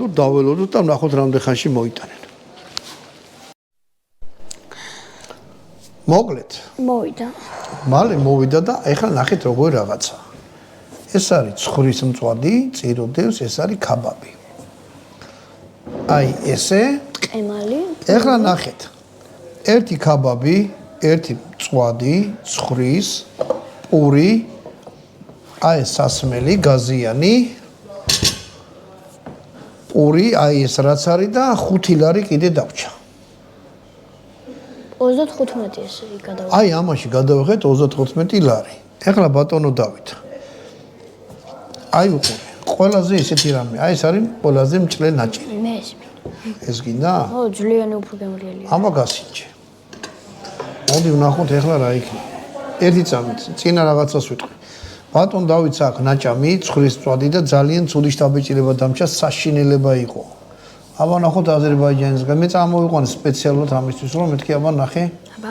თუ დაველოდოთ და ნახოთ რამდენ ხანში მოიტანენ. მოკლედ. მოვიდა. მალე მოვიდა და ეხლა ნახეთ როგორ რაღაცა. ეს არის ცხრის მწვადი, წიროდევს, ეს არის ქაბაბი. აი ესე. ყემალი. ეხლა ნახეთ. ერთი ქაბაბი, ერთი მწვადი, ცხრის, პური, აი სასმელი, გაზიანი. პური, აი ეს რაც არის და 5 ლარი კიდე დავრჩა. 35 ესე გადავიღე. აი ამაში გადავიღეთ 35 ლარი. ეხლა ბატონო დავით. აი უყურე, ყველაზე ისეთი რამე, აი ეს არის ყველაზე მჭრე ნაჭირი. მე ესმი. ეს გინდა? ო, ძლიერი უფრო გემრიელია. ამა გასინჯე. მოდი ვნახოთ ეხლა რა იქნება. ერთი წამით, წინა რაღაცას ვიტყვი. ბატონ დავით აქ ნაჭამი, ცხრის მწვადი და ძალიან ცუდი შთაბეჭდილება დამჭა, საშინელება იყო. აბა ნახოთ აზერბაიჯანისგან. მე წამოვიყვანე სპეციალურად ამისთვის, რომ მეთქი აბა ნახე. აბა